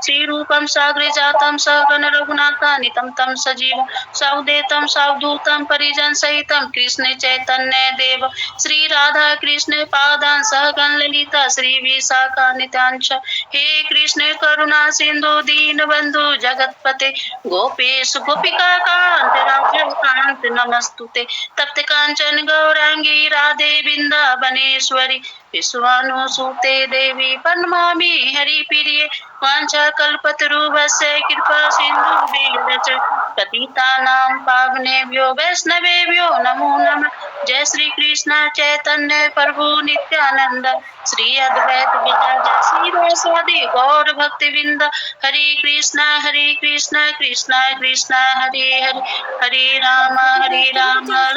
श्री रूपम साग्रे जातम सहगण रघुनाथानितं तं सजीव सौदेतं सवधूतं परिजन सहितं कृष्ण चैतन्य देव श्री राधा कृष्ण पादान सहगण ललिता श्री विशाखा नित्यांश हे कृष्ण करुणा सिंधु दीन बंधु जगतपते गोपेश गोपिका कांत राधाकांत नमस्तुते तप्त कांचन गौरांगी राधे वृंदावनेश्वरी विश्वानुसुते देवी प्रणमामि हरिप्रिये वाञ्छाकल्पतरुभ्यश्च कृपा सिन्धुभ्यश्च पतितानां पावनेभ्यो वैष्णवेभ्यो नमो नमः जय श्री कृष्ण चैतन्य प्रभु नित्यानंद श्री अद्वैत गदाधर श्रीवासादि गौर भक्तवृंद हरे कृष्णा कृष्णा कृष्णा हरे हरे हरे राम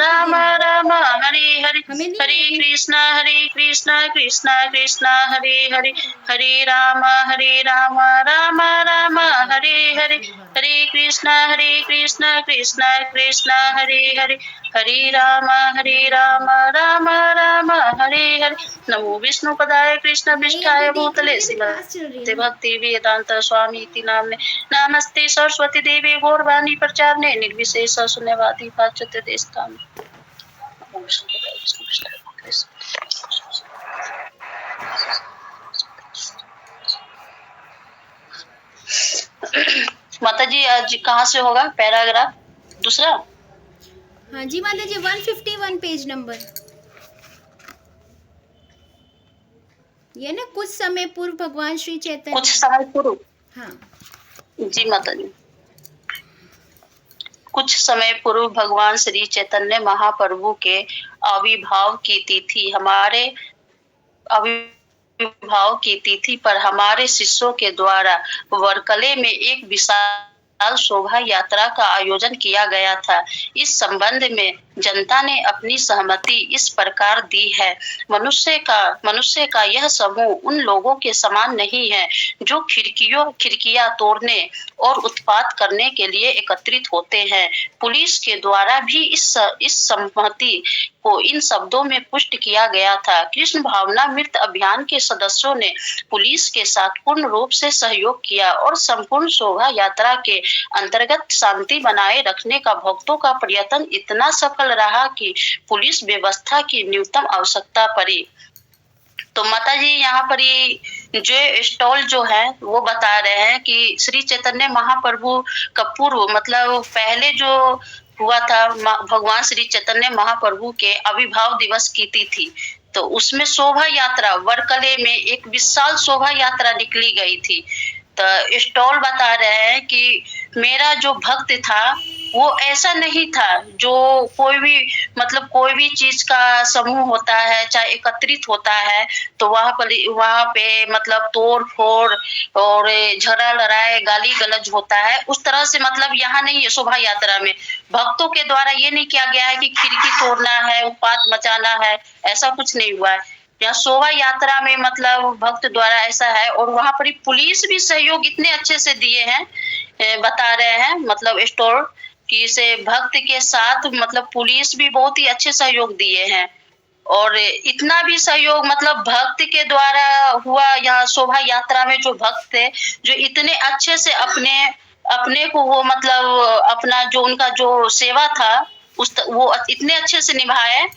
राम राम हरे हरे हरे कृष्णा कृष्णा कृष्णा हरे हरे हरे राम राम राम हरे हरे हरे कृष्णा कृष्णा कृष्णा हरे हरे हरे राम राम राम हरे हरे नमो विष्णु पदाय कृष्ण विष्ठाय भूतले श्रीमते भक्ति वेदांत स्वामी इति नाम्ने नमस्ते सरस्वती देवी गौरवाणी प्रचारने निर्विशेष शून्यवादी पाश्चात्य देशताम् नमो विष्णु पदाय कृष्ण विष्ठाय भूतले माता जी आज कहाँ से होगा पैराग्राफ दूसरा? हाँ जी माता जी 151 पेज नंबर। ये ना कुछ समय पूर्व भगवान श्री चैतन्य। कुछ समय पूर्व। हाँ जी माता जी। कुछ समय पूर्व भगवान श्री चैतन्य महाप्रभु के आविर्भाव की तिथि पर हमारे शिष्यों के द्वारा वर्कले में एक विशाल शोभा यात्रा का आयोजन किया गया था। इस संबंध में जनता ने अपनी सहमति इस प्रकार दी है। मनुष्य का यह समूह उन लोगों के समान नहीं है जो खिड़कियां तोड़ने और उत्पात करने के लिए एकत्रित होते हैं। पुलिस के द्वारा भी इस सहमति को इन शब्दों में पुष्ट किया गया था। कृष्ण भावनामृत अभियान के सदस्यों ने पुलिस के साथ पूर्ण रूप से सहयोग किया और संपूर्ण शोभा यात्रा के अंतर्गत शांति बनाए रखने का भक्तों का प्रयत्न इतना सफल रहा कि पुलिस व्यवस्था की न्यूनतम आवश्यकता पड़ी। तो माता जी यहाँ पर ये जो स्टॉल जो है वो बता रहे हैं कि श्री चैतन्य महाप्रभु का पूर्व मतलब पहले जो हुआ था भगवान श्री चैतन्य महाप्रभु के आविर्भाव दिवस की तिथि, तो उसमें शोभा यात्रा वर्कले में एक विशाल शोभा यात्रा निकली गई थी। तो स्टॉल बता रहे हैं कि मेरा जो भक्त था वो ऐसा नहीं था जो कोई भी चीज का समूह होता है चाहे एकत्रित होता है तो वहाँ पे मतलब तोड़ फोड़ और झगड़ा लड़ाई गाली गलौज होता है। उस तरह से मतलब यहाँ नहीं है। शोभा यात्रा में भक्तों के द्वारा ये नहीं किया गया है कि खिड़की तोड़ना है उत्पात मचाना है, ऐसा कुछ नहीं हुआ है। यहाँ शोभा यात्रा में मतलब भक्त द्वारा ऐसा है और वहाँ पर पुलिस भी सहयोग इतने अच्छे से दिए हैं, बता रहे हैं मतलब स्टोर कि से भक्त के साथ मतलब पुलिस भी बहुत ही अच्छे सहयोग दिए हैं। और इतना भी सहयोग मतलब भक्त के द्वारा हुआ यहाँ शोभा यात्रा में जो भक्त थे जो इतने अच्छे से अपने को वो मतलब अपना जो उनका जो सेवा था वो इतने अच्छे से निभाए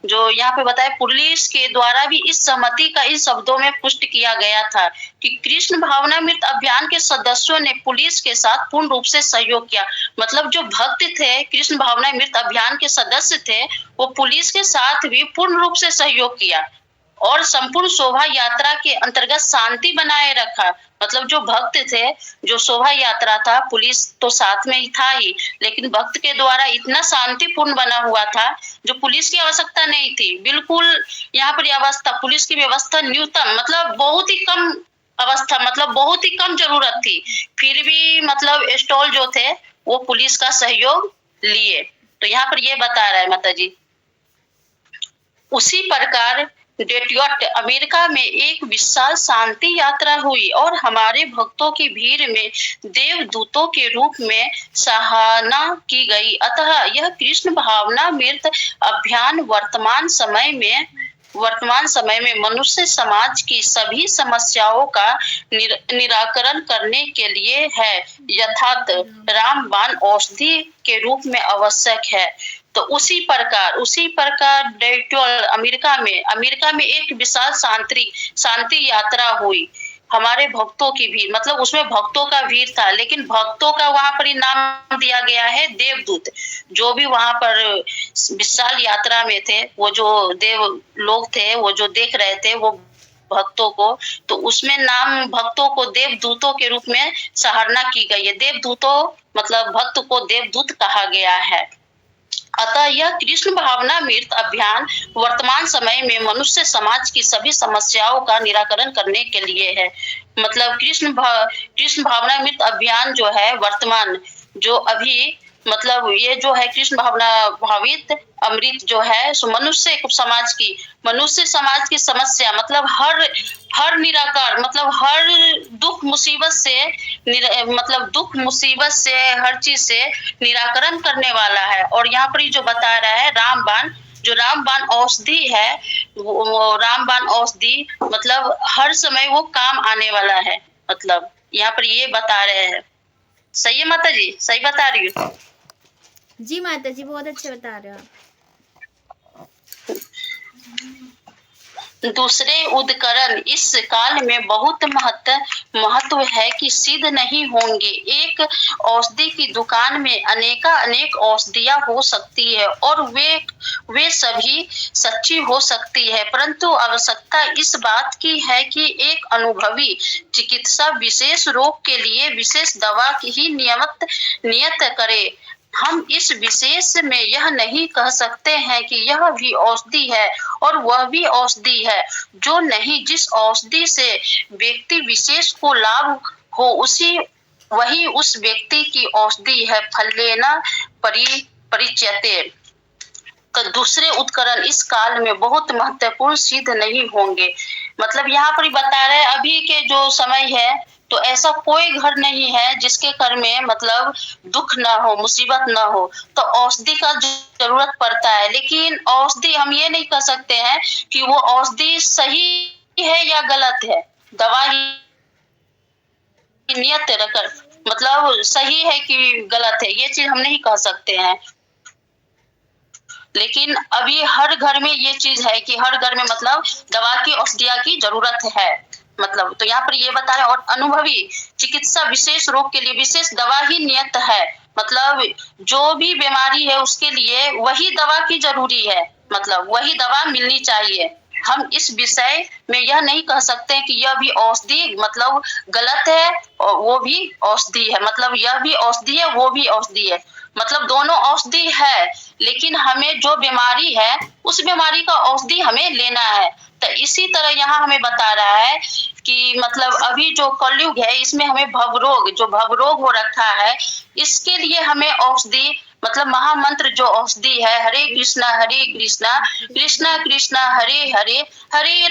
जो यहाँ पे बताया। पुलिस के द्वारा भी इस सहमति का इन शब्दों में पुष्ट किया गया था कि कृष्ण भावनामृत अभियान के सदस्यों ने पुलिस के साथ पूर्ण रूप से सहयोग किया। मतलब जो भक्त थे कृष्ण भावनामृत अभियान के सदस्य थे वो पुलिस के साथ भी पूर्ण रूप से सहयोग किया और संपूर्ण शोभा यात्रा के अंतर्गत शांति बनाए रखा। मतलब जो भक्त थे जो शोभा यात्रा था पुलिस तो साथ में ही था ही, लेकिन भक्त के द्वारा इतना शांतिपूर्ण बना हुआ था जो पुलिस की आवश्यकता नहीं थी। बिल्कुल यहाँ पर अवस्था पुलिस की व्यवस्था न्यूनतम मतलब बहुत ही कम अवस्था मतलब बहुत ही कम जरूरत थी, फिर भी मतलब स्टॉल जो थे वो पुलिस का सहयोग लिए। तो यहाँ पर ये बता रहा है माता जी। उसी प्रकार डेट्रॉयट अमेरिका में एक विशाल शांति यात्रा हुई और हमारे भक्तों की भीड़ में देवदूतों के रूप में सराहना की गई। अतः यह कृष्ण भावनामृत अभियान वर्तमान समय में वर्तमान समय में मनुष्य समाज की सभी समस्याओं का निराकरण करने के लिए है, यथार्थ रामबाण औषधि के रूप में आवश्यक है। तो उसी प्रकार डेट्रॉयट अमेरिका में एक विशाल शांति यात्रा हुई हमारे भक्तों की भी, मतलब उसमें भक्तों का भीड़ था, लेकिन भक्तों का वहां पर नाम दिया गया है देवदूत। जो भी वहां पर विशाल यात्रा में थे, वो जो देव लोग थे, वो जो देख रहे थे वो भक्तों को, तो उसमें नाम भक्तों को देवदूतों के रूप में सराहना की गई है। देवदूतों मतलब भक्त को देवदूत कहा गया है। अतः यह कृष्ण भावनामृत अभियान वर्तमान समय में मनुष्य समाज की सभी समस्याओं का निराकरण करने के लिए है। मतलब कृष्ण भावनामृत अभियान जो है वर्तमान जो अभी मतलब ये जो है कृष्ण भावित अमृत जो है सो मनुष्य समाज की समस्या मतलब हर निराकार मतलब हर दुख मुसीबत से हर चीज से निराकरण करने वाला है। और यहाँ पर जो बता रहा है रामबाण औषधि है, वो रामबाण औषधि मतलब हर समय वो काम आने वाला है। मतलब यहाँ पर ये बता रहे हैं। सही है माता जी, सही बता रही हूँ? जी माता जी, बहुत अच्छे बता रहे हो आप। दूसरे उपकरण इस काल में बहुत महत्व है कि सिद्ध नहीं होंगे। एक औषधि की दुकान में अनेक औषधियां हो सकती है और वे सभी सच्ची हो सकती है, परंतु आवश्यकता इस बात की है कि एक अनुभवी चिकित्सा विशेष रोग के लिए विशेष दवा की ही नियत करे। हम इस विशेष में यह नहीं कह सकते हैं कि यह भी औषधि है और वह भी औषधि है, जो नहीं जिस औषधि से व्यक्ति विशेष को लाभ हो वही उस व्यक्ति की औषधि है। फलेन परिच्यते। तो दूसरे उपकरण इस काल में बहुत महत्वपूर्ण सिद्ध नहीं होंगे। मतलब यहाँ पर बता रहे अभी के जो समय है तो ऐसा कोई घर नहीं है जिसके घर में मतलब दुख ना हो, मुसीबत ना हो, तो औषधि का जरूरत पड़ता है। लेकिन औषधि हम ये नहीं कह सकते हैं कि वो औषधि सही है या गलत है। दवा नियत रखकर मतलब सही है कि गलत है, ये चीज हम नहीं कह सकते हैं। लेकिन अभी हर घर में ये चीज है कि हर घर में मतलब दवा की औषधिया की जरूरत है। मतलब तो यहाँ पर ये बता रहे और अनुभवी चिकित्सा विशेष रोग के लिए विशेष दवा ही नियत है। मतलब जो भी बीमारी है उसके लिए वही दवा की जरूरी है, मतलब वही दवा मिलनी चाहिए। हम इस विषय में यह नहीं कह सकते कि यह भी औषधि मतलब गलत है और वो भी औषधि है, मतलब यह भी औषधि है वो भी औषधि है, मतलब दोनों औषधि है। लेकिन हमें जो बीमारी है उस बीमारी का औषधि हमें लेना है। तो इसी तरह यहाँ हमें बता रहा है कि मतलब अभी जो कलयुग है इसमें हमें भवरोग हो रखा है, इसके लिए हमें औषधि मतलब महामंत्र जो औषधि है हरे कृष्णा कृष्णा कृष्णा हरे हरे, हरे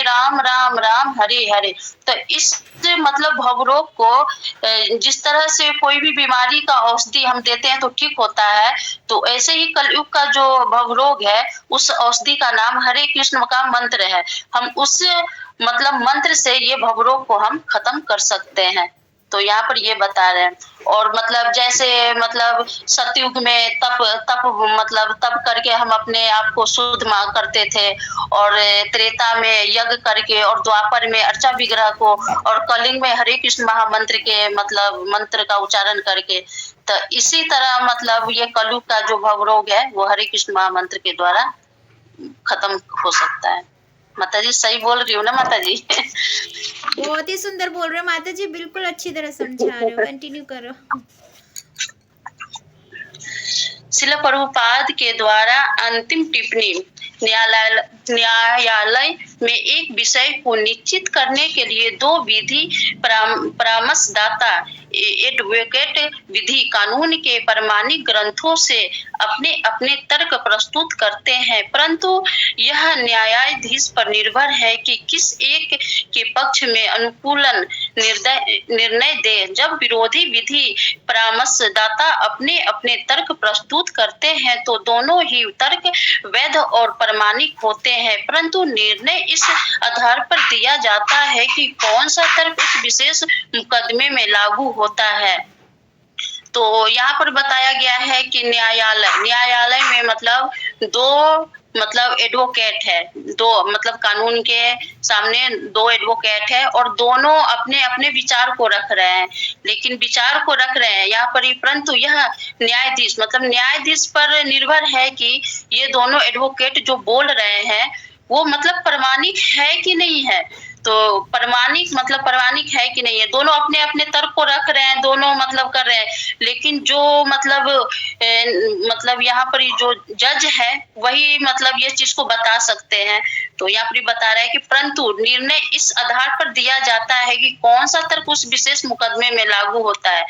राम राम राम हरे हरे। तो इस मतलब भवरोग को जिस तरह से कोई भी बीमारी का औषधि हम देते हैं तो ठीक होता है, तो ऐसे ही कलयुग का जो भवरोग है उस औषधि का नाम हरे कृष्ण का मंत्र है। हम उस मतलब मंत्र से ये भवरोग को हम खत्म कर सकते हैं। तो यहाँ पर ये बता रहे हैं। और मतलब जैसे मतलब सतयुग में तप करके हम अपने आप को शुद्ध करते थे, और त्रेता में यज्ञ करके, और द्वापर में अर्चा विग्रह को, और कलिंग में हरे कृष्ण महामंत्र के मतलब मंत्र का उच्चारण करके। तो इसी तरह मतलब ये कलयुग का जो भवरोग है वो हरे कृष्ण महामंत्र के द्वारा खत्म हो सकता है। माता जी सही बोल रही हूँ ना माता जी? बहुत ही सुंदर बोल रहे हो माता जी, बिल्कुल अच्छी तरह समझा रहे हो, कंटिन्यू करो। शिल प्रभुपाद के द्वारा अंतिम टिप्पणी न्यायालय में एक विषय को निश्चित करने के लिए दो विधि परामर्शदाता एडवोकेट विधि कानून के प्रमाणिक ग्रंथों से अपने अपने तर्क प्रस्तुत करते हैं, परंतु यह न्यायाधीश पर निर्भर है कि किस एक के पक्ष में अनुकूलन निर्णय दे। जब विरोधी विधि परामर्शदाता अपने अपने तर्क प्रस्तुत करते हैं तो दोनों ही तर्क वैध और प्रामाणिक होते हैं, परंतु निर्णय इस आधार पर दिया जाता है कि कौन सा तर्क उस विशेष मुकदमे में लागू होता है। तो यहाँ पर बताया गया है कि न्यायालय में मतलब दो मतलब एडवोकेट है, दो मतलब कानून के सामने दो एडवोकेट है और दोनों अपने अपने विचार को रख रहे हैं, लेकिन विचार को रख रहे हैं यहाँ पर ही, परंतु यह न्यायाधीश पर निर्भर है कि ये दोनों एडवोकेट जो बोल रहे हैं वो मतलब प्रामाणिक है कि नहीं है। तो प्रामाणिक है कि नहीं है, दोनों अपने अपने तर्क को रख रहे हैं, दोनों मतलब कर रहे हैं, लेकिन जो मतलब यहाँ पर जो जज है वही मतलब ये चीज को बता सकते हैं। तो यहाँ पर बता रहा है कि परंतु निर्णय इस आधार पर दिया जाता है कि कौन सा तर्क उस विशेष मुकदमे में लागू होता है।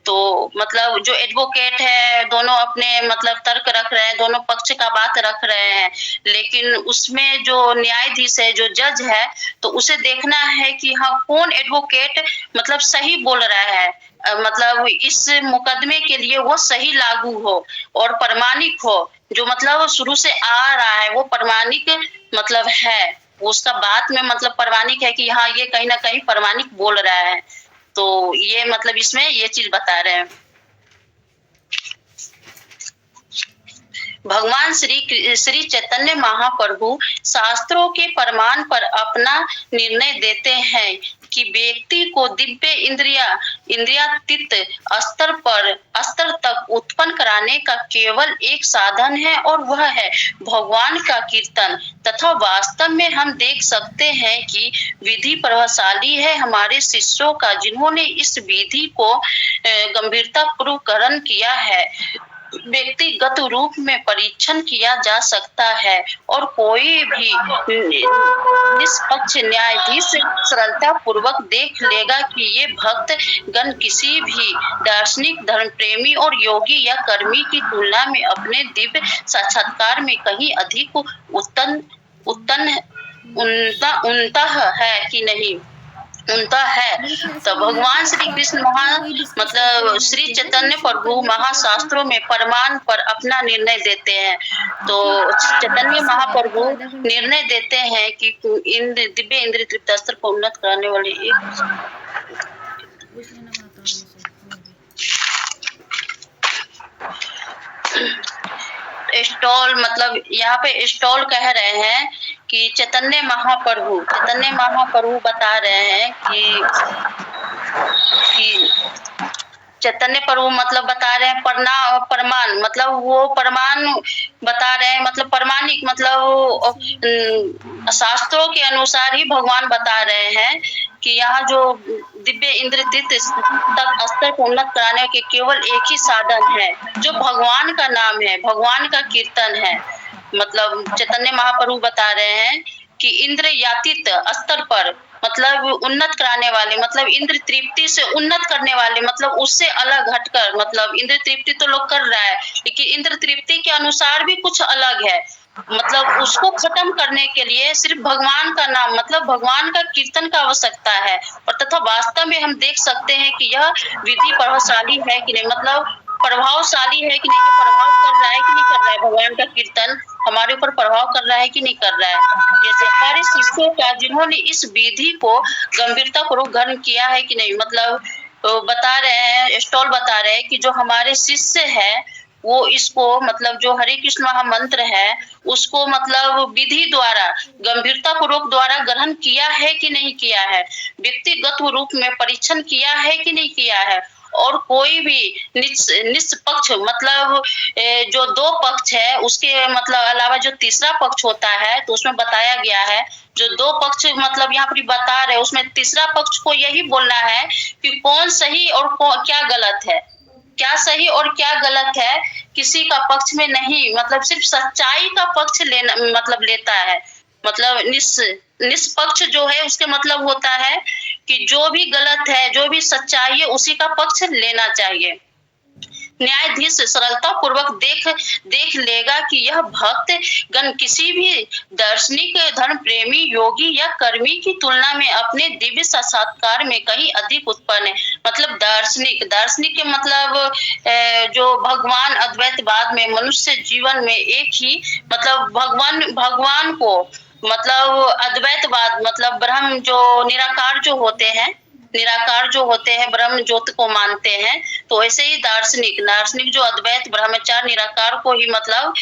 तो मतलब जो एडवोकेट है दोनों अपने मतलब तर्क रख रहे हैं, दोनों पक्ष का बात रख रहे हैं, लेकिन उसमें जो न्यायाधीश है, जो जज है, तो उसे देखना है कि हाँ कौन एडवोकेट मतलब सही बोल रहा है, मतलब इस मुकदमे के लिए वो सही लागू हो और प्रामाणिक हो, जो मतलब शुरू से आ रहा है वो प्रामाणिक मतलब है, उसका बात में मतलब प्रामाणिक है कि हाँ ये कहीं ना कहीं प्रामाणिक बोल रहा है। तो ये मतलब इसमें ये चीज बता रहे हैं। भगवान श्री चैतन्य महाप्रभु शास्त्रों के प्रमाण पर अपना निर्णय देते हैं कि व्यक्ति को दिव्य इंद्रियातीत स्तर तक उत्पन्न कराने का केवल एक साधन है और वह है भगवान का कीर्तन, तथा वास्तव में हम देख सकते हैं कि विधि प्रभावशाली है हमारे शिष्यों का, जिन्होंने इस विधि को गंभीरता पूर्वक ग्रहण किया है। व्यक्तिगत रूप में परीक्षण किया जा सकता है और कोई भी निष्पक्ष न्यायाधीश सरलता पूर्वक देख लेगा कि ये भक्त गण किसी भी दार्शनिक, धर्म प्रेमी और योगी या कर्मी की तुलना में अपने दिव्य साक्षात्कार में कहीं अधिक उन्नत है कि नहीं, उनका है। तो भगवान श्री कृष्ण मतलब श्री चैतन्य प्रभु महाशास्त्रों में प्रमाण पर अपना निर्णय देते हैं। तो चैतन्य महाप्रभु निर्णय देते हैं कि दिव्य इंद्रिय तृप्त स्तर को उन्नत कराने वाले एक स्टॉल मतलब यहाँ पे स्टॉल कह रहे हैं कि चैतन्य महाप्रभु बता रहे हैं कि चैतन्य प्रभु मतलब बता रहे हैं प्रमाण मतलब वो प्रमाण बता रहे हैं, मतलब प्रमाणिक मतलब शास्त्रों के अनुसार ही भगवान बता रहे हैं कि यहाँ जो दिव्य इंद्रिय तक स्तर को उन्नत कराने के केवल एक ही साधन है, जो भगवान का नाम है, भगवान का कीर्तन है। मतलब चैतन्य महाप्रभु बता रहे हैं कि इंद्रियातीत स्तर पर मतलब उन्नत कराने वाले, मतलब इंद्र तृप्ति से उन्नत करने वाले, मतलब उससे अलग हटकर, मतलब इंद्र तृप्ति तो लोग कर रहा है लेकिन इंद्र तृप्ति के अनुसार भी कुछ अलग है, मतलब उसको खत्म करने के लिए सिर्फ भगवान का नाम मतलब भगवान का कीर्तन का आवश्यकता है। और तथा वास्तव में हम देख सकते हैं कि यह विधि प्रभावशाली है कि नहीं, मतलब प्रभावशाली है कि नहीं, प्रभाव कर रहा है कि नहीं कर रहा है, भगवान का कीर्तन हमारे ऊपर प्रभाव कर रहा है कि नहीं कर रहा है। जैसे हमारे शिष्यों का जिन्होंने इस विधि को गंभीरता पूर्वक ग्रहण किया है कि नहीं, मतलब तो बता रहे हैं, स्टॉल बता रहे हैं कि जो हमारे शिष्य है वो इसको मतलब जो हरे कृष्ण महामंत्र है उसको मतलब विधि द्वारा गंभीरता पूर्वक द्वारा ग्रहण किया है कि नहीं किया है, व्यक्तिगत रूप में परीक्षण किया है कि नहीं किया है, और कोई भी निष्पक्ष मतलब जो दो पक्ष है उसके मतलब अलावा जो तीसरा पक्ष होता है तो उसमें बताया गया है जो दो पक्ष मतलब यहाँ पर बता रहे उसमें तीसरा पक्ष को यही बोलना है कि कौन सही और क्या गलत है, क्या सही और क्या गलत है, किसी का पक्ष में नहीं, मतलब सिर्फ सच्चाई का पक्ष लेना मतलब लेता है, मतलब निष्पक्ष जो है उसके मतलब होता है कि जो भी गलत है जो भी सच्चाई है उसी का पक्ष लेना चाहिए। न्यायाधीश सरलता पूर्वक देख लेगा कि यह भक्त गण किसी भी दार्शनिक, धर्म प्रेमी, योगी या कर्मी की तुलना में अपने दिव्य साक्षात्कार में कहीं अधिक उत्पन्न है। मतलब दार्शनिक के मतलब जो भगवान अद्वैतवाद में मनुष्य जीवन में एक ही मतलब भगवान को मतलब अद्वैतवाद मतलब ब्रह्म जो निराकार जो होते हैं ब्रह्म ज्योति को मानते हैं। तो ऐसे ही दार्शनिक जो अद्वैत ब्रह्मचार निराकार को ही मतलब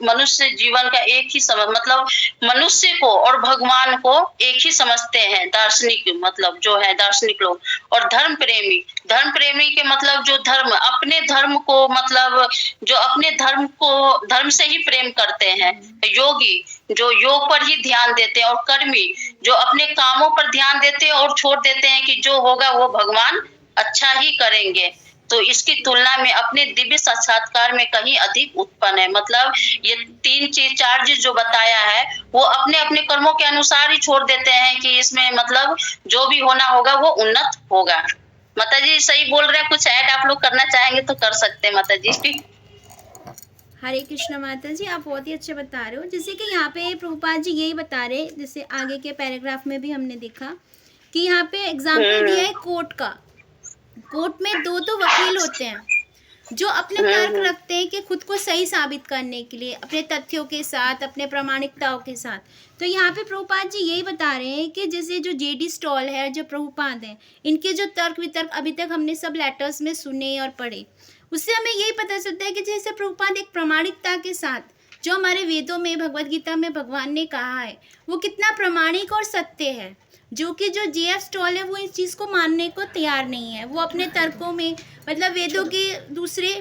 मनुष्य जीवन का एक ही मतलब मनुष्य को और भगवान को एक ही समझते हैं दार्शनिक मतलब जो है दार्शनिक लोग। और धर्म प्रेमी के मतलब जो अपने धर्म को मतलब जो अपने धर्म से ही प्रेम करते हैं। योगी जो योग पर ही ध्यान देते हैं और कर्मी जो अपने कामों पर ध्यान देते हैं और छोड़ देते हैं कि जो होगा वो भगवान अच्छा ही करेंगे। तो इसकी तुलना में अपने दिव्य साक्षात्कार में कहीं अधिक उत्पन्न है। मतलब ये 4 चीज जो बताया है वो अपने अपने कर्मों के अनुसार ही छोड़ देते हैं कि इसमें मतलब जो भी होना होगा वो उन्नत होगा। माता जी सही बोल रहे हैं, कुछ ऐड आप लोग करना चाहेंगे तो कर सकते हैं माता जी। हरे कृष्ण माता जी, आप बहुत ही अच्छे बता रहे हो। जैसे कि यहाँ पे प्रभुपाद जी यही बता रहे, जैसे आगे के पैराग्राफ में भी हमने देखा कि यहाँ पे एग्जाम्पल दिया है कोर्ट का। कोर्ट में दो वकील होते हैं जो अपने तर्क रखते हैं कि खुद को सही साबित करने के लिए अपने तथ्यों के साथ, अपने प्रामाणिकताओं के साथ। तो यहाँ पे प्रभुपाद जी यही बता रहे हैं कि जैसे जो जेडी स्टॉल है, जो प्रभुपाद हैं, इनके जो तर्क वितर्क अभी तक हमने सब लेटर्स में सुने और पढ़े, उससे हमें यही पता चलता है कि जैसे प्रभुपाद एक प्रामाणिकता के साथ जो हमारे वेदों में, भगवद गीता में भगवान ने कहा है वो कितना प्रामाणिक और सत्य है, जो कि जो जेएफ स्टॉल है वो इस चीज़ को मानने को तैयार नहीं है। वो अपने तर्कों में मतलब वेदों के दूसरे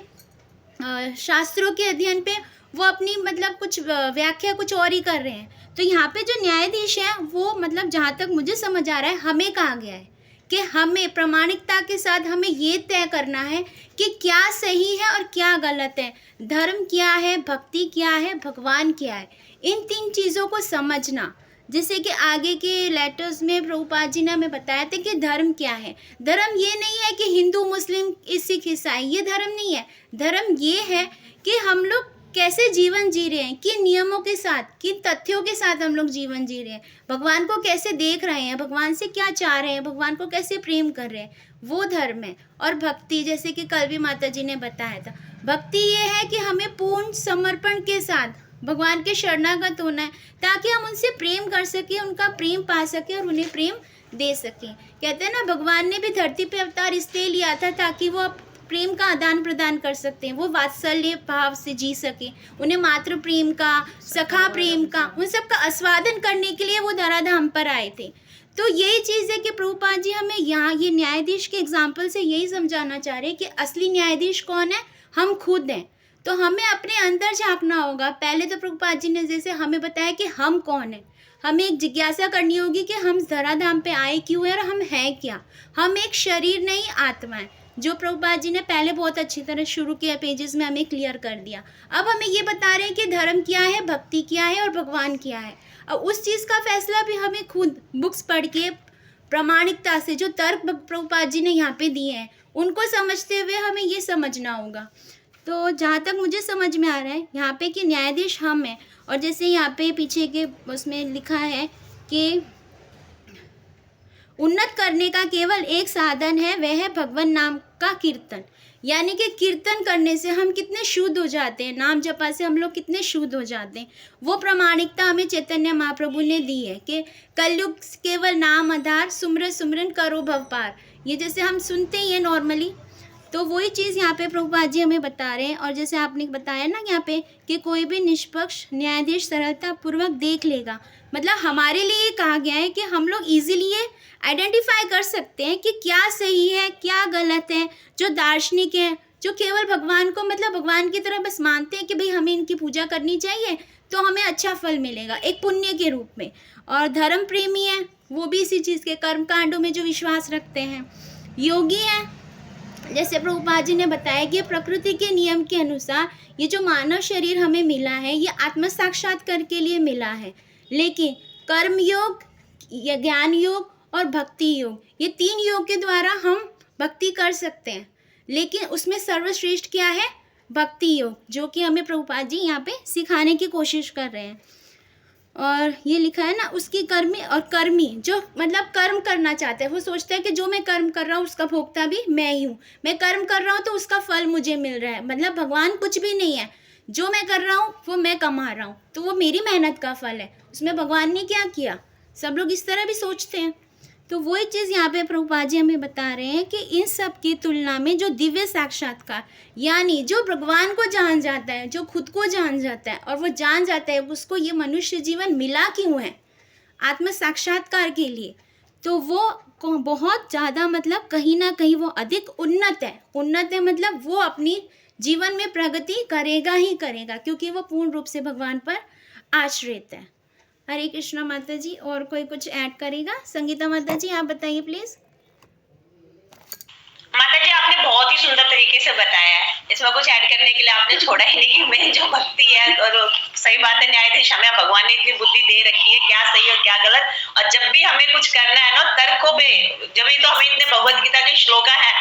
शास्त्रों के अध्ययन पे वो अपनी मतलब कुछ व्याख्या कुछ और ही कर रहे हैं। तो यहाँ पे जो न्यायाधीश है वो मतलब जहाँ तक मुझे समझ आ रहा है हमें कहा गया है कि हमें प्रामाणिकता के साथ हमें ये तय करना है कि क्या सही है और क्या गलत है, धर्म क्या है, भक्ति क्या है, भगवान क्या है। इन 3 चीज़ों को समझना, जैसे कि आगे के लेटर्स में प्रभुपाद जी ने हमें बताया था कि धर्म क्या है। धर्म ये नहीं है कि हिंदू, मुस्लिम, सिख, ईसाई, ये धर्म नहीं है। धर्म ये है कि हम लोग कैसे जीवन जी रहे हैं, किन नियमों के साथ, किन तथ्यों के साथ हम लोग जीवन जी रहे हैं, भगवान को कैसे देख रहे हैं, भगवान से क्या चाह रहे हैं, भगवान को कैसे प्रेम कर रहे हैं, वो धर्म है। और भक्ति, जैसे कि कल भी माता जी ने बताया था, भक्ति ये है कि हमें पूर्ण समर्पण के साथ भगवान के शरणागत होना है ताकि हम उनसे प्रेम कर सकें, उनका प्रेम पा सकें और उन्हें प्रेम दे सकें। कहते हैं ना, भगवान ने भी धरती पे अवतार इसलिए लिया था ताकि वो प्रेम का आदान प्रदान कर सकते हैं, वो वात्सल्य भाव से जी सके, उन्हें मातृ प्रेम का, सखा प्रेम का, उन सब का आस्वादन करने के लिए वो धराधाम पर आए थे। तो यही चीज़ है कि प्रभुपाद जी हमें यहाँ ये न्यायाधीश के एग्जाम्पल से यही समझाना चाह रहे हैं कि असली न्यायाधीश कौन है, हम खुद हैं। तो हमें अपने अंदर झांकना होगा। पहले तो प्रभुपाद जी ने जैसे हमें बताया कि हम कौन है, हमें एक जिज्ञासा करनी होगी कि हम धराधाम पे आए क्यों है और हम हैं क्या। हम एक शरीर नहीं, आत्मा है, जो प्रभुपाद जी ने पहले बहुत अच्छी तरह शुरू किया पेजेस में हमें क्लियर कर दिया। अब हमें ये बता रहे हैं कि धर्म क्या है, भक्ति क्या है और भगवान क्या है। अब उस चीज़ का फैसला भी हमें खुद बुक्स पढ़ के प्रामाणिकता से, जो तर्क प्रभुपाद जी ने यहाँ पे दिए हैं उनको समझते हुए हमें ये समझना होगा। तो जहाँ तक मुझे समझ में आ रहा है यहाँ पे कि न्यायाधीश हम हैं। और जैसे यहाँ पे पीछे के उसमें लिखा है कि उन्नत करने का केवल एक साधन है, वह है भगवान नाम का कीर्तन। यानी कि कीर्तन करने से हम कितने शुद्ध हो जाते हैं, नाम जपा से हम लोग कितने शुद्ध हो जाते हैं। वो प्रामाणिकता हमें चैतन्य महाप्रभु ने दी है कि कलयुग केवल नाम आधार, सुमरन सुमरन करो भव पार। ये जैसे हम सुनते ही हैं नॉर्मली, तो वही चीज़ यहाँ पे प्रभुपाद जी हमें बता रहे हैं। और जैसे आपने बताया ना यहाँ पे कि कोई भी निष्पक्ष न्यायाधीश सरलता पूर्वक देख लेगा, मतलब हमारे लिए ये कहा गया है कि हम लोग इजीली ये आइडेंटिफाई कर सकते हैं कि क्या सही है, क्या गलत है। जो दार्शनिक हैं, जो केवल भगवान को मतलब भगवान की तरह बस मानते हैं कि भाई हमें इनकी पूजा करनी चाहिए तो हमें अच्छा फल मिलेगा एक पुण्य के रूप में। और धर्म प्रेमी हैं, वो भी इसी चीज़ के कर्म कांडों में जो विश्वास रखते हैं। योगी हैं, जैसे प्रभुपाद जी ने बताया कि प्रकृति के नियम के अनुसार ये जो मानव शरीर हमें मिला है ये आत्म साक्षात्कार के लिए मिला है, लेकिन कर्म योग, ज्ञान योग और भक्ति योग, ये 3 योग के द्वारा हम भक्ति कर सकते हैं। लेकिन उसमें सर्वश्रेष्ठ क्या है? भक्ति योग, जो कि हमें प्रभुपाद जी यहाँ पे सिखाने की कोशिश कर रहे हैं। और ये लिखा है ना, उसकी कर्मी और कर्मी जो मतलब कर्म करना चाहता है, वो सोचता है कि जो मैं कर्म कर रहा हूँ उसका भोक्ता भी मैं ही हूँ, मैं कर्म कर रहा हूँ तो उसका फल मुझे मिल रहा है, मतलब भगवान कुछ भी नहीं है, जो मैं कर रहा हूँ वो मैं कमा रहा हूँ, तो वो मेरी मेहनत का फल है, उसमें भगवान ने क्या किया। सब लोग इस तरह भी सोचते हैं। तो वही चीज़ यहाँ पे प्रभुपाद जी हमें बता रहे हैं कि इन सब की तुलना में जो दिव्य साक्षात्कार, यानी जो भगवान को जान जाता है, जो खुद को जान जाता है और वो जान जाता है उसको ये मनुष्य जीवन मिला क्यों है, आत्म साक्षात्कार के लिए, तो वो बहुत ज़्यादा मतलब कहीं ना कहीं वो अधिक उन्नत है। उन्नत है मतलब वो अपनी जीवन में प्रगति करेगा ही करेगा, क्योंकि वो पूर्ण रूप से भगवान पर आश्रित है। हरे कृष्णा माता जी। और कोई कुछ ऐड करेगा? संगीता माता जी आप बताइए प्लीज। माता जी आपने बहुत ही सुंदर तरीके से बताया है, इसमें कुछ ऐड करने के लिए आपने छोड़ा ही नहीं कि मैं जो भक्ति है, और सही बात है, न्यायाधीश हमें भगवान ने इतनी बुद्धि दे रखी है क्या सही और क्या गलत, और जब भी हमें कुछ करना है ना तर्कों पे, जब भी तो हमें इतने भगवत गीता के श्लोक है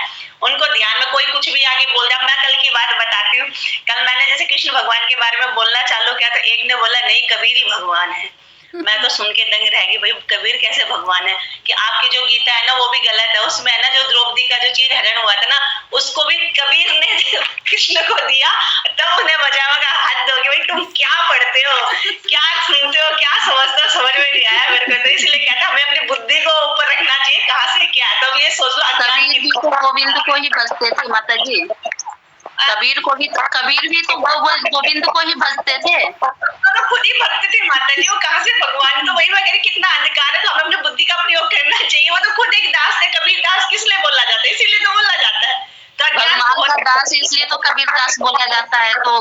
उनको ध्यान में, कोई कुछ भी आगे बोल रहा। मैं कल की बात बताती हूँ, कल मैंने जैसे कृष्ण भगवान के बारे में बोलना चालू किया तो एक ने बोला नहीं कबीर ही भगवान है। मैं तो सुन के दंग रह गई, भाई कबीर कैसे भगवान है, कि आपकी जो गीता है ना वो भी गलत है, उसमें है ना जो द्रौपदी का जो चीर हरण हुआ था ना उसको भी कबीर ने कृष्ण को दिया, तब उन्हें बचावा का हाथ दोगे, भाई तुम क्या पढ़ते हो, क्या सुनते हो, क्या समझते हो, समझ में नहीं आया मेरे को। तो इसलिए कहता हमें अपनी बुद्धि को ऊपर रखना चाहिए, कहाँ से क्या, तब ये सोच लो कबीर भी तो गोविंद को ही भजते थे माता जी, कबीर भी तो गोविंद को ही भजते थे, तो खुद ही भक्त थे माता जी, वो कहाँ से भगवान। तो वही वगैरह कितना अंधकार है, तो हमें अपनी बुद्धि का प्रयोग करना चाहिए। वो तो खुद एक दास थे, कबीर दास किस लिए बोला जाता है, इसीलिए तो बोला जाता है। तो भगवान का दास इसलिए तो कबीर दास बोला जाता है। तो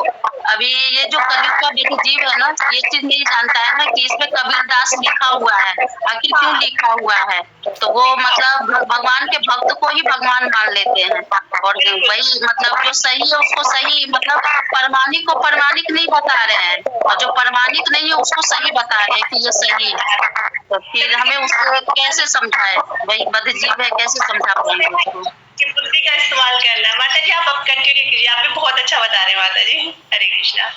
अभी ये जो कलयुग का जीव है ना, ये चीज नहीं जानता है ना कि इसमें कबीर दास लिखा हुआ है, आखिर क्यों लिखा हुआ है, तो वो मतलब भगवान के भक्त को ही भगवान मान लेते हैं, और वही मतलब जो सही है उसको सही, मतलब प्रमाणिक को प्रमाणिक नहीं बता रहे हैं, और जो प्रमाणिक नहीं है उसको सही बता रहे हैं कि ये सही है। तो फिर हमें उसको कैसे समझाए, वही बद्ध जीव है, कैसे समझा पाएंगे उसको, कि बुद्धि का इस्तेमाल करना है। माता जी आप अब कंटिन्यू कीजिए, आप भी बहुत अच्छा बता रहे हैं माता जी। हरे कृष्णा।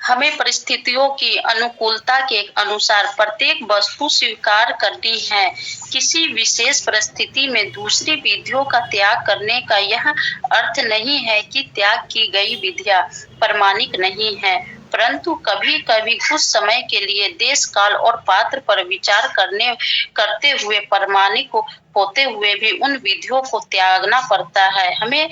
हमें परिस्थितियों की अनुकूलता के अनुसार प्रत्येक वस्तु स्वीकार करनी है। किसी विशेष परिस्थिति में दूसरी विधियों का त्याग करने का यह अर्थ नहीं है कि त्याग की गई विधियां प्रामाणिक नहीं है, परंतु कभी कभी कुछ समय के लिए देश काल और पात्र पर विचार करते हुए प्रामाणिक होते हुए भी उन विधियों को त्यागना पड़ता है। हमें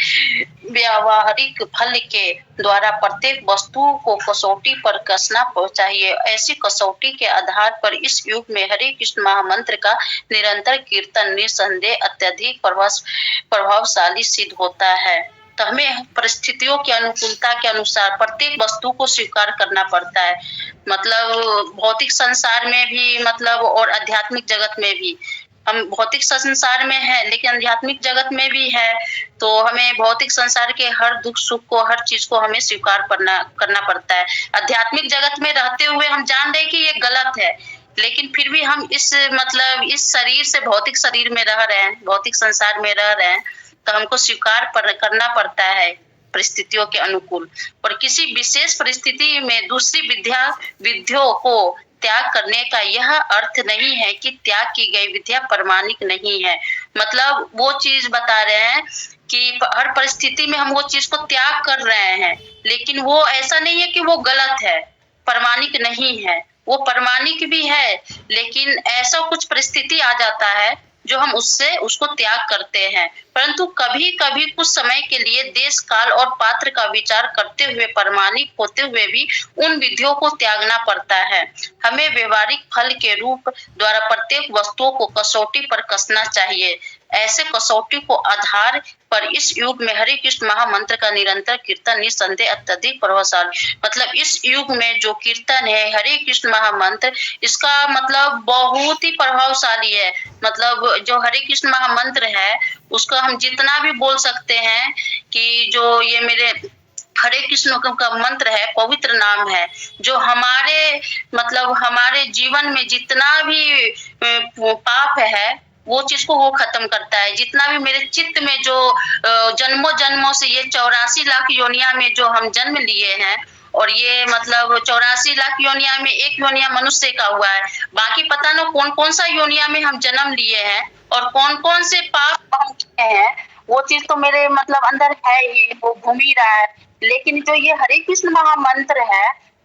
व्यावहारिक फल के द्वारा प्रत्येक वस्तु को कसौटी पर कसना चाहिए। ऐसी कसौटी के आधार पर इस युग में हरे कृष्ण महामंत्र का निरंतर कीर्तन निसंदेह अत्यधिक प्रभावशाली सिद्ध होता है। तो हमें परिस्थितियों की अनुकूलता के अनुसार प्रत्येक वस्तु को स्वीकार करना पड़ता है, मतलब भौतिक संसार में भी, मतलब और आध्यात्मिक जगत में भी। हम भौतिक संसार में है लेकिन आध्यात्मिक जगत में भी है, तो हमें भौतिक संसार के हर दुख सुख को, हर चीज को हमें स्वीकार करना पड़ता है। आध्यात्मिक जगत में रहते हुए हम जान रहे हैं कि ये गलत है, लेकिन फिर भी हम इस इस शरीर से, भौतिक शरीर में रह रहे हैं, भौतिक संसार में रह रहे हैं, तो हमको स्वीकार करना पड़ता है परिस्थितियों के अनुकूल। और किसी विशेष परिस्थिति में दूसरी विधियों को त्याग करने का यह अर्थ नहीं है कि त्याग की गई विधियां प्रामाणिक नहीं है। मतलब वो चीज बता रहे हैं कि हर परिस्थिति में हम वो चीज को त्याग कर रहे हैं, लेकिन वो ऐसा नहीं है कि वो गलत है, प्रामाणिक नहीं है, वो प्रामाणिक भी है, लेकिन ऐसा कुछ परिस्थिति आ जाता है जो हम उसको त्याग करते हैं। परंतु कभी कभी कुछ समय के लिए देश काल और पात्र का विचार करते हुए प्रामाणिक होते हुए भी उन विधियों को त्यागना पड़ता है। हमें व्यवहारिक फल के रूप द्वारा प्रत्येक वस्तुओं को कसौटी पर कसना चाहिए। ऐसे कसौटी को आधार पर इस युग में हरे कृष्ण महामंत्र का निरंतर कीर्तन निसंदेह अत्यधिक प्रभावशाली, मतलब इस युग में जो कीर्तन है हरे कृष्ण महामंत्र, इसका मतलब बहुत ही प्रभावशाली है। मतलब जो हरे कृष्ण महामंत्र है उसको हम जितना भी बोल सकते हैं कि जो ये मेरे हरे कृष्ण का मंत्र है, पवित्र नाम है, जो हमारे मतलब हमारे जीवन में जितना भी पाप है वो चीज को वो खत्म करता है। जितना भी मेरे चित्त में जो जन्मों जन्मों से ये 84 लाख योनिया में जो हम जन्म लिए हैं, और ये मतलब 84 लाख योनिया में एक योनिया मनुष्य का हुआ है, बाकी पता ना कौन कौन सा योनिया में हम जन्म लिए हैं और कौन कौन से पाप हम किए हैं, वो चीज तो मेरे मतलब अंदर है ही, वो घूम ही रहा है। लेकिन जो ये हरे कृष्ण महामंत्र है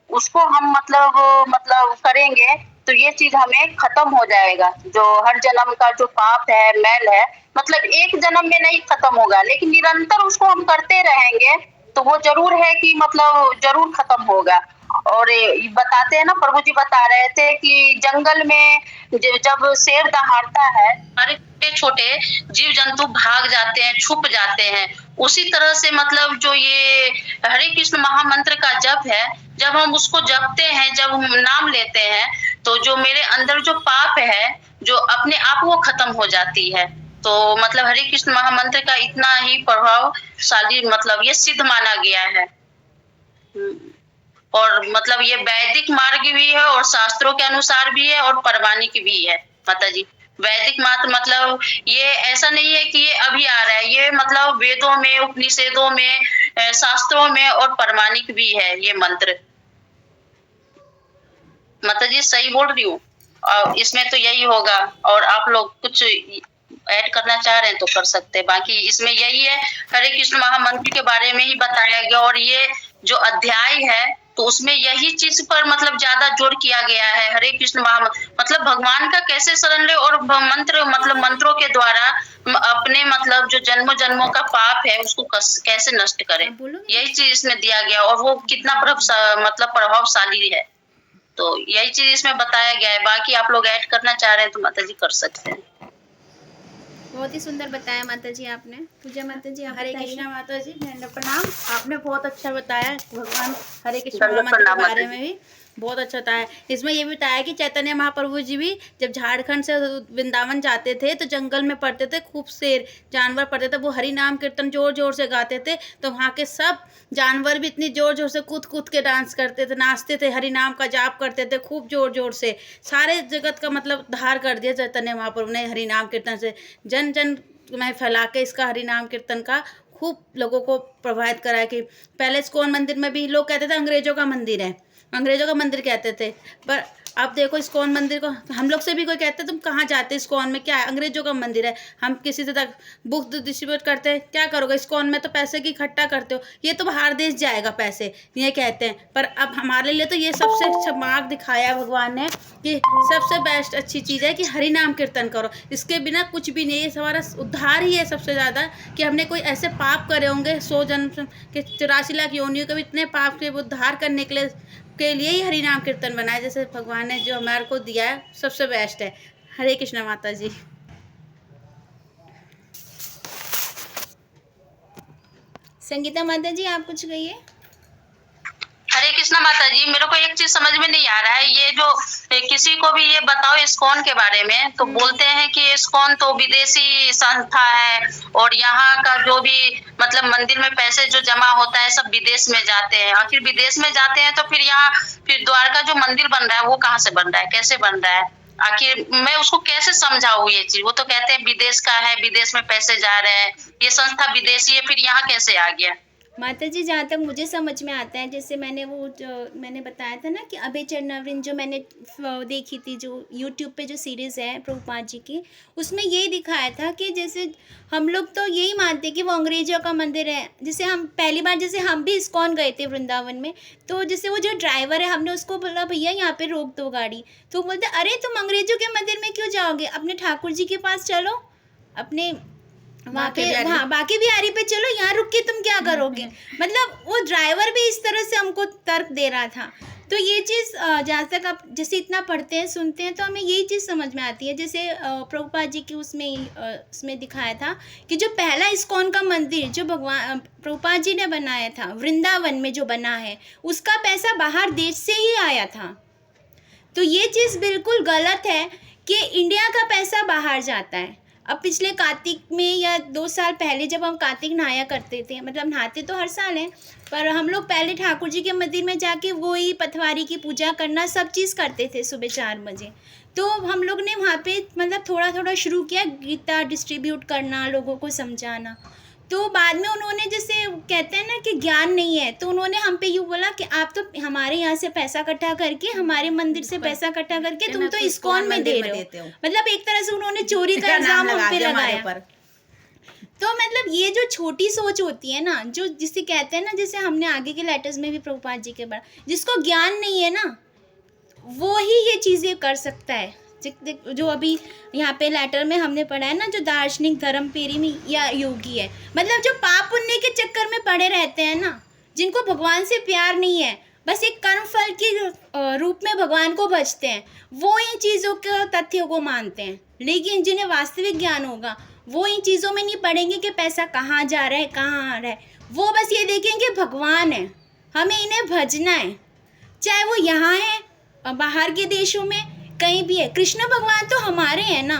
उसको हम मतलब करेंगे तो ये चीज हमें खत्म हो जाएगा। जो हर जन्म का जो पाप है, मैल है, मतलब एक जन्म में नहीं खत्म होगा, लेकिन निरंतर उसको हम करते रहेंगे तो वो जरूर है कि मतलब जरूर खत्म होगा। और ये बताते हैं ना, प्रभु जी बता रहे थे कि जंगल में जब शेर दहाड़ता है, सारे छोटे जीव जंतु भाग जाते हैं, छुप जाते हैं। उसी तरह से मतलब जो ये हरे कृष्ण महामंत्र का जप है, जब हम उसको जपते हैं, जब हम नाम लेते हैं, तो जो मेरे अंदर जो पाप है जो अपने आप वो खत्म हो जाती है। तो मतलब हरे कृष्ण महामंत्र का इतना ही प्रभावशाली मतलब ये सिद्ध माना गया है। और मतलब ये वैदिक मार्ग भी है और शास्त्रों के अनुसार भी है और प्रमाणिक भी है माता जी। वैदिक मात्र मतलब ये ऐसा नहीं है कि ये अभी आ रहा है, ये मतलब वेदों में, उपनिषदों में, शास्त्रों में और प्रमाणिक भी है ये मंत्र। माता जी सही बोल रही हूँ? और इसमें तो यही होगा। और आप लोग कुछ ऐड करना चाह रहे हैं तो कर सकते हैं, बाकी इसमें यही है, हरे कृष्ण महामंत्र के बारे में ही बताया गया। और ये जो अध्याय है तो उसमें यही चीज पर मतलब ज्यादा जोर किया गया है। हरे कृष्ण मतलब भगवान का कैसे शरण ले और मंत्र मतलब मंत्रों के द्वारा अपने मतलब जो जन्मों जन्मों का पाप है उसको कैसे नष्ट करें, यही चीज इसमें दिया गया। और वो कितना मतलब प्रभावशाली है, तो यही चीज इसमें बताया गया है। बाकी आप लोग ऐड करना चाह रहे हैं तो माता जी कर सकते हैं। बहुत ही सुंदर बताया माता जी आपने। पूजा माता जी आप हरे बताइए। कृष्णा माता जी, दंड प्रणाम। आपने बहुत अच्छा बताया भगवान हरे कृष्ण महामंत्र के बारे में भी बहुत अच्छा बताया। इसमें ये भी बताया कि चैतन्य महाप्रभु जी भी जब झारखंड से वृंदावन जाते थे तो जंगल में पड़ते थे, खूब शेर जानवर पड़ते थे, वो हरि नाम कीर्तन जोर जोर से गाते थे, तो वहाँ के सब जानवर भी इतनी जोर जोर से कूद कूद के डांस करते थे, नाचते थे, हरि नाम का जाप करते थे खूब जोर जोर से। सारे जगत का मतलब धार कर दिया चैतन्य महाप्रभु ने हरि नाम कीर्तन से। जन जन में फैला के इसका हरि नाम कीर्तन का खूब लोगों को प्रभावित करा है। कि पहले इस्कॉन मंदिर में भी लोग कहते थे अंग्रेजों का मंदिर है, अंग्रेजों का मंदिर कहते थे, पर अब देखो इस्कॉन मंदिर को हम लोग से भी कोई कहते तुम कहाँ जाते, इस्कॉन में क्या है, अंग्रेजों का मंदिर है। हम किसी से तक बुक डिस्ट्रीब्यूट करते हैं, क्या करोगे इस्कॉन में तो पैसे की इकट्ठा करते हो, ये तो बाहर देश जाएगा पैसे, ये कहते हैं। पर अब हमारे लिए तो ये सबसे अच्छा मार्ग दिखाया भगवान ने कि सबसे बेस्ट अच्छी चीज़ है कि हरि नाम कीर्तन करो, इसके बिना कुछ भी नहीं है। हमारा उद्धार ही है सबसे ज़्यादा, कि हमने कोई ऐसे पाप करे होंगे 100 जन्म के 84 लाख योनियों के भी इतने पाप के उद्धार करने के लिए ही हरि नाम कीर्तन बनाया, जैसे भगवान ने जो हमारे को दिया है सबसे बेस्ट है। हरे कृष्ण माता जी। संगीता माता जी आप कुछ कहिए। हरे कृष्णा माता जी, मेरे को एक चीज समझ में नहीं आ रहा है, ये जो किसी को भी ये बताओ इस्कॉन के बारे में तो बोलते हैं कि इस्कॉन तो विदेशी संस्था है और यहाँ का जो भी मतलब मंदिर में पैसे जो जमा होता है सब विदेश में जाते हैं। आखिर विदेश में जाते हैं तो फिर यहाँ फिर द्वारका जो मंदिर बन रहा है वो कहाँ से बन रहा है, कैसे बन रहा है? आखिर मैं उसको कैसे समझाऊँ ये चीज? वो तो कहते हैं विदेश का है, विदेश में पैसे जा रहे हैं, ये संस्था विदेशी है, फिर यहाँ कैसे आ गया? माता जी जहाँ तक मुझे समझ में आता है, जैसे मैंने वो जो मैंने बताया था ना कि अभय चरणावृंद जो मैंने देखी थी, जो यूट्यूब पे जो सीरीज़ है प्रभुपाद जी की, उसमें यही दिखाया था कि जैसे हम लोग तो यही मानते कि वो अंग्रेजों का मंदिर है। जैसे हम पहली बार जैसे हम भी इस्कॉन गए थे वृंदावन में, तो जैसे वो जो ड्राइवर है हमने उसको बोला भैया यहाँ पे रोक दो गाड़ी, तो बोलते अरे तुम अंग्रेजों के मंदिर में क्यों जाओगे, अपने ठाकुर जी के पास चलो, अपने वहाँ पे हाँ बाकी बिहारी पे चलो, यहाँ रुक के तुम क्या करोगे। मतलब वो ड्राइवर भी इस तरह से हमको तर्क दे रहा था। तो ये चीज़ जहाँ तक आप जैसे इतना पढ़ते हैं सुनते हैं तो हमें यही चीज़ समझ में आती है। जैसे प्रभुपाद जी की उसमें दिखाया था कि जो पहला इस्कॉन का मंदिर जो भगवान प्रभुपाद जी ने बनाया था वृंदावन में जो बना है, उसका पैसा बाहर देश से ही आया था। तो ये चीज़ बिल्कुल गलत है कि इंडिया का पैसा बाहर जाता है। अब पिछले कार्तिक में या 2 साल पहले जब हम कार्तिक नहाया करते थे, मतलब नहाते तो हर साल हैं, पर हम लोग पहले ठाकुर जी के मंदिर में जाके वही पटवारी की पूजा करना सब चीज़ करते थे सुबह 4 बजे। तो हम लोग ने वहाँ पे मतलब थोड़ा थोड़ा शुरू किया गीता डिस्ट्रीब्यूट करना, लोगों को समझाना। तो बाद में उन्होंने, जैसे कहते हैं ना कि ज्ञान नहीं है, तो उन्होंने हम पे यूँ बोला कि आप तो हमारे यहाँ से पैसा इकट्ठा करके, हमारे मंदिर से पैसा इकट्ठा करके तुम तो इस्कॉन में दे रहे हो। मतलब एक तरह से उन्होंने चोरी का इल्जाम हम पे लगाया। तो मतलब ये जो छोटी सोच होती है ना, जो जिसे कहते हैं ना, जैसे हमने आगे के लेटर्स में भी प्रभुपाद जी के पढ़ा, जिसको ज्ञान नहीं है ना वो ही ये चीज़ें कर सकता है। जो अभी यहाँ पे लेटर में हमने पढ़ा है ना, जो दार्शनिक धर्म प्रेमी या योगी है, मतलब जो पाप पुण्य के चक्कर में पड़े रहते हैं ना, जिनको भगवान से प्यार नहीं है, बस एक कर्म फल के रूप में भगवान को भजते हैं, वो इन चीज़ों के तथ्यों को मानते हैं। लेकिन जिन्हें वास्तविक ज्ञान होगा वो इन चीज़ों में नहीं पड़ेंगे कि पैसा कहाँ जा रहा है, कहाँ आ रहा है। वो बस ये देखेंगे भगवान है, हमें इन्हें भजना है, चाहे वो यहाँ है और बाहर के देशों में कहीं भी है। कृष्ण भगवान तो हमारे हैं ना,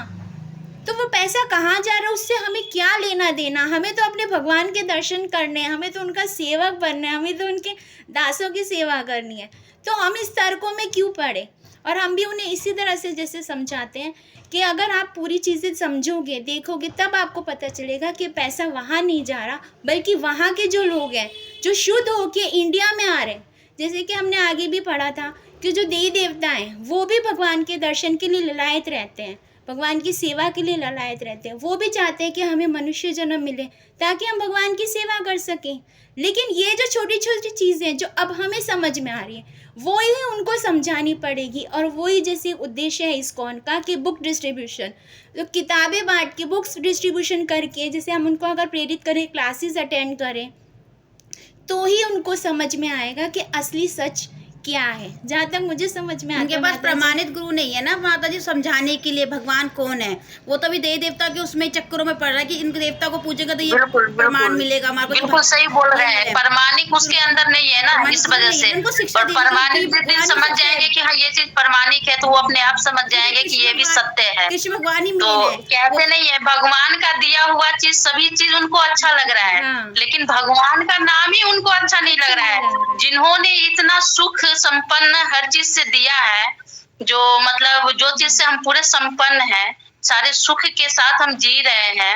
तो वो पैसा कहाँ जा रहा है उससे हमें क्या लेना देना। हमें तो अपने भगवान के दर्शन करने हैं, हमें तो उनका सेवक बनना है, हमें तो उनके दासों की सेवा करनी है। तो हम इस तर्कों में क्यों पड़े। और हम भी उन्हें इसी तरह से जैसे समझाते हैं कि अगर आप पूरी चीज़ें समझोगे, देखोगे, तब आपको पता चलेगा कि पैसा वहाँ नहीं जा रहा, बल्कि वहाँ के जो लोग हैं जो शुद्ध होके इंडिया में आ रहे हैं। जैसे कि हमने आगे भी पढ़ा था कि जो देवी देवता हैं वो भी भगवान के दर्शन के लिए ललायत रहते हैं, भगवान की सेवा के लिए ललायत रहते हैं। वो भी चाहते हैं कि हमें मनुष्य जन्म मिले ताकि हम भगवान की सेवा कर सकें। लेकिन ये जो छोटी छोटी चीज़ें जो अब हमें समझ में आ रही हैं वो ही उनको समझानी पड़ेगी। और वही जैसे उद्देश्य है इस्कॉन का कि बुक डिस्ट्रीब्यूशन, तो किताबें बांट के बुक्स डिस्ट्रीब्यूशन करके, जैसे हम उनको अगर प्रेरित करें, क्लासेस अटेंड करें, तो ही उनको समझ में आएगा कि असली सच क्या है। जहाँ तक मुझे समझ में आता है, उनके पास प्रमाणित गुरु नहीं है ना माता जी समझाने के लिए भगवान कौन है। वो तो भी देवी देवता के उसमें चक्करों में पड़ रहा है कि इन देवता को पूजेगा तो ये प्रमाण मिलेगा हमारे को। बिल्कुल सही बोल रहे हैं, प्रमाणिक उसके अंदर नहीं है ना, इस वजह से। और प्रमाणिक जिस दिन समझ जाएंगे कि हाँ ये चीज प्रमाणिक है, तो वो अपने आप समझ जाएंगे कि ये भी सत्य है। कृष्ण भगवान ही तो कहते नहीं है, भगवान का दिया हुआ चीज, सभी चीज उनको अच्छा लग रहा है, लेकिन भगवान का नाम ही उनको अच्छा नहीं लग रहा है। जिन्होंने इतना सुख संपन्न हर चीज से दिया है, जो मतलब जो चीज से हम पूरे संपन्न हैं, सारे सुख के साथ हम जी रहे हैं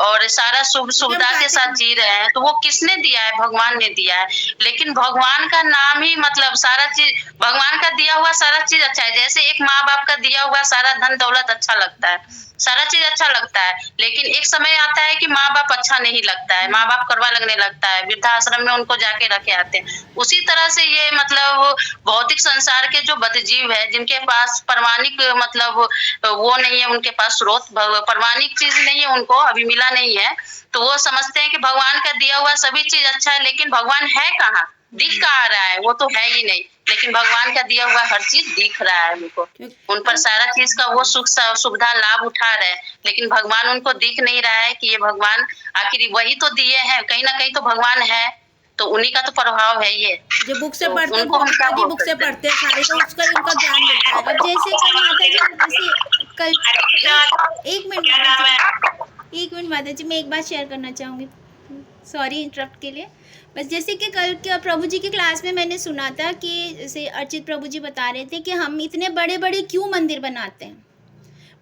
और सारा सुविधा के साथ जी रहे हैं, तो वो किसने दिया है? भगवान ने दिया है। लेकिन भगवान का नाम ही मतलब सारा चीज, भगवान का दिया हुआ सारा चीज अच्छा है। जैसे एक माँ बाप का दिया हुआ सारा धन दौलत अच्छा लगता है, सारा चीज अच्छा लगता है, लेकिन एक समय आता है कि माँ बाप अच्छा नहीं लगता है, माँ बाप करवा लगने लगता है, वृद्धाश्रम में उनको जाके रखे आते हैं। उसी तरह से ये मतलब भौतिक संसार के जो बदजीव है, जिनके पास प्रमाणिक मतलब वो नहीं है, उनके पास स्रोत प्रमाणिक चीज नहीं है, उनको अभी मिला नहीं है, तो वो समझते हैं कि भगवान का दिया हुआ सभी चीज अच्छा है, लेकिन भगवान है कहाँ, दिख कहाँ रहा है? वो तो है ही नहीं। लेकिन भगवान का दिया हुआ हर चीज दिख रहा है उनको, उन पर सारा चीज का वो सुख सुविधा लाभ उठा रहे हैं, लेकिन भगवान उनको दिख नहीं रहा है कि ये भगवान आखिर वही तो दिए हैं, कहीं ना कहीं तो भगवान है, तो उन्हीं का तो प्रभाव है ये। जो बुक से पढ़ते हैं, बुक से पढ़ते हैं सारे, तो उसका उनका ज्ञान मिलता है। अब जैसे कल माता जी, जैसे कल एक मिनट माता जी, मैं एक बात शेयर करना चाहूँगी, सॉरी इंटरप्ट के लिए। बस जैसे कि कल के प्रभु जी की क्लास में मैंने सुना था कि जैसे अर्चित प्रभु जी बता रहे थे कि हम इतने बड़े बड़े क्यों मंदिर बनाते हैं।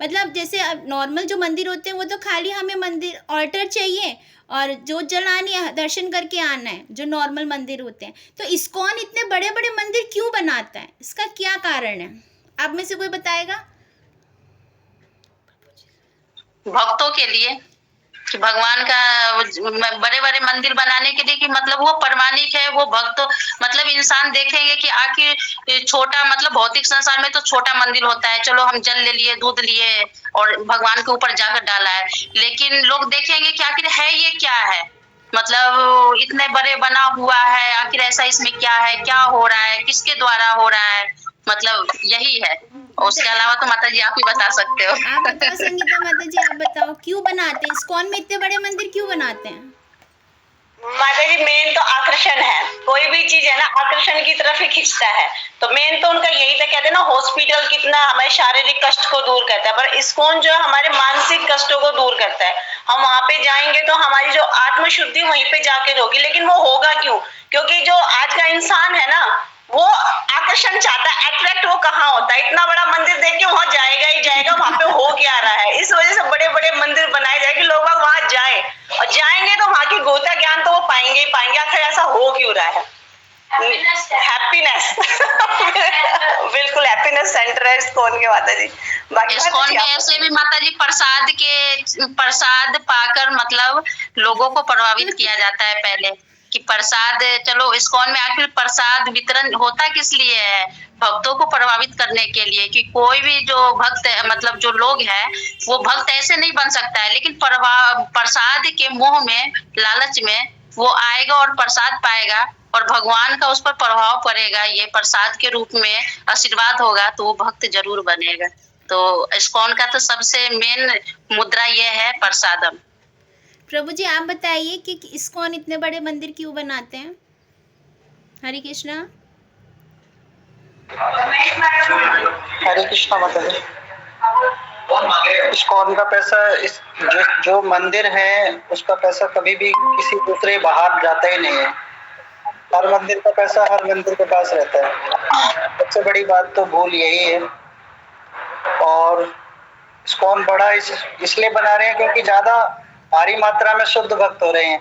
मतलब जैसे नॉर्मल जो मंदिर होते हैं वो तो खाली हमें मंदिर ऑल्टर चाहिए और जोत जलानी है, दर्शन करके आना है, जो नॉर्मल मंदिर होते हैं। तो इस्कॉन इतने बड़े बड़े मंदिर क्यों बनाता है, इसका क्या कारण है? आप में से कोई बताएगा? भक्तों के लिए, कि भगवान का बड़े बड़े मंदिर बनाने के लिए, कि मतलब वो प्रमाणिक है, वो भक्त मतलब इंसान देखेंगे कि आखिर छोटा मतलब भौतिक संसार में तो छोटा मंदिर होता है, चलो हम जल ले लिए, दूध लिए और भगवान के ऊपर जाकर डाला है, लेकिन लोग देखेंगे कि आखिर है ये क्या है, मतलब इतने बड़े बना हुआ है, आखिर ऐसा इसमें क्या है, क्या हो रहा है, किसके द्वारा हो रहा है, मतलब यही है। और उसके अलावा तो माता जी आप ही बता सकते हो। आप बताओ संगीता माता जी, आप बताओ क्यों बनाते हैं इस्कॉन में इतने बड़े मंदिर क्यों बनाते हैं? माता जी मेन तो आकर्षण है, कोई भी चीज है ना आकर्षण की तरफ ही खींचता है। तो मेन तो उनका यही था, कहते हैं ना हॉस्पिटल कितना हमारे शारीरिक कष्ट को दूर करता है, पर इस्कॉन जो है हमारे मानसिक कष्टों को दूर करता है। हम वहां पे जाएंगे तो हमारी जो आत्म शुद्धि वहीं पे जाके होगी। लेकिन वो होगा क्यों? क्योंकि जो आज का इंसान है ना वो आकर्षण चाहता है, अट्रैक्ट वो कहाँ होता है, इतना बड़ा मंदिर देख के वहां जाएगा ही जाएगा, वहां पे हो क्या रहा है। इस वजह से बड़े बड़े मंदिर बनाए जाए कि लोग वहां जाए, और जाएंगे तो वहां की गोता ज्ञान तो वो पाएंगे ही पाएंगे। आखिर ऐसा हो क्यों रहा है? हैप्पीनेस बिल्कुल हैप्पीनेस सेंटर है इस्कॉन के माता जी। बाकी इस्कॉन में ऐसे भी माता जी प्रसाद पाकर मतलब लोगों को प्रभावित किया जाता है पहले कि प्रसाद, चलो इस्कॉन में आखिर प्रसाद वितरण होता किस लिए है? भक्तों को प्रभावित करने के लिए कि कोई भी जो भक्त है मतलब जो लोग हैं वो भक्त ऐसे नहीं बन सकता है, लेकिन प्रसाद के मोह में लालच में वो आएगा और प्रसाद पाएगा और भगवान का उस पर प्रभाव पड़ेगा, ये प्रसाद के रूप में आशीर्वाद होगा तो वो भक्त जरूर बनेगा। तो इस्कॉन का तो सबसे मेन मुद्रा ये है प्रसादम। प्रभु जी आप बताइए कि इस्कॉन इतने बड़े मंदिर क्यों बनाते हैं? हरे कृष्णा। हरे कृष्णा माता जी। इस्कॉन का पैसा जो मंदिर है उसका पैसा कभी भी किसी दूसरे बाहर जाता ही नहीं है। हर मंदिर का पैसा हर मंदिर के पास रहता है। सबसे बड़ी बात तो भूल यही है। और इस्कॉन बड़ा इसलिए बना रहे हैं क्योंकि ज्यादा भारी मात्रा में शुद्ध भक्त हो रहे हैं,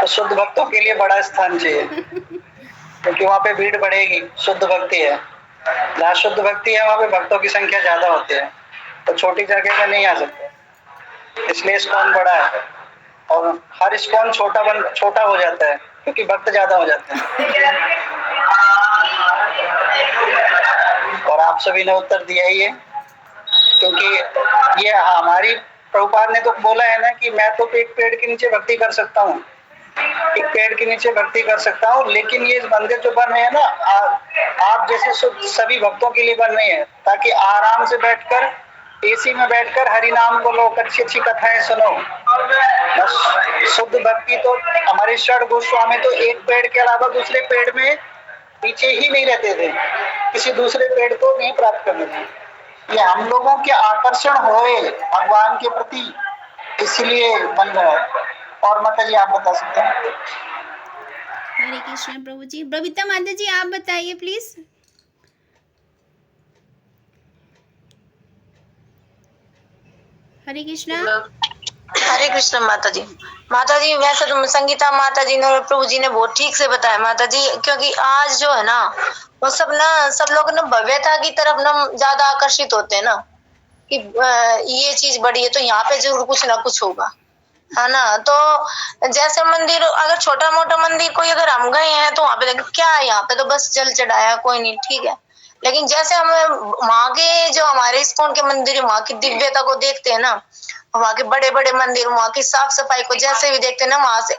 तो शुद्ध भक्तों के लिए बड़ा स्थान चाहिए, क्योंकि वहाँ पे भीड़ बढ़ेगी। शुद्ध भक्ति है, जहाँ शुद्ध भक्ति है वहाँ पे भक्तों की संख्या ज्यादा होती है, तो छोटी जगह में नहीं आ सकते, इसलिए इस्कॉन बड़ा है। और हर इस्कॉन छोटा हो जाता है क्योंकि भक्त ज्यादा हो जाते हैं। और आप सभी ने उत्तर दिया ही है, क्योंकि ये हमारी प्रभुपाद ने तो बोला है ना कि मैं तो एक पेड़ के नीचे भक्ति कर सकता हूँ, एक पेड़ के नीचे भक्ति कर सकता हूँ, लेकिन ये मंदिर जो बन रहे हैं ना आप जैसे सभी भक्तों के लिए बन रहे हैं, ताकि आराम से बैठकर एसी में बैठकर हरि नाम बोलो, अच्छी अच्छी कथाएं सुनो। बस शुद्ध भक्ति तो हमारे षड गोस्वामी तो एक पेड़ के अलावा दूसरे पेड़ में नीचे ही नहीं रहते थे, किसी दूसरे पेड़ को नहीं प्राप्त करते थे। ये हम लोगों के आकर्षण होए भगवान के प्रति, इसलिए बन रहा है। और माता जी आप बता सकते हैं? हरे कृष्ण प्रभु जी। बबीता माता जी आप बताइए प्लीज। हरे कृष्णा। हरे कृष्ण माता जी। माता जी वैसे तो संगीता माता जी ने और प्रभु जी ने बहुत ठीक से बताया माता जी, क्योंकि आज जो है ना वो सब लोग ना भव्यता की तरफ ना ज्यादा आकर्षित होते हैं ना, कि ये चीज बड़ी है तो यहाँ पे जरूर कुछ ना कुछ होगा, है ना। तो जैसे मंदिर अगर छोटा मोटा मंदिर कोई अगर हम गए हैं तो वहां पे क्या है, यहाँ पे तो बस जल चढ़ाया कोई नहीं, ठीक है। लेकिन जैसे हम वहां के जो हमारे इस्कॉन के मंदिर है वहां की दिव्यता को देखते हैं ना, वहां के बड़े बड़े मंदिर, वहां की साफ सफाई को जैसे भी देखते हैं ना, वहां से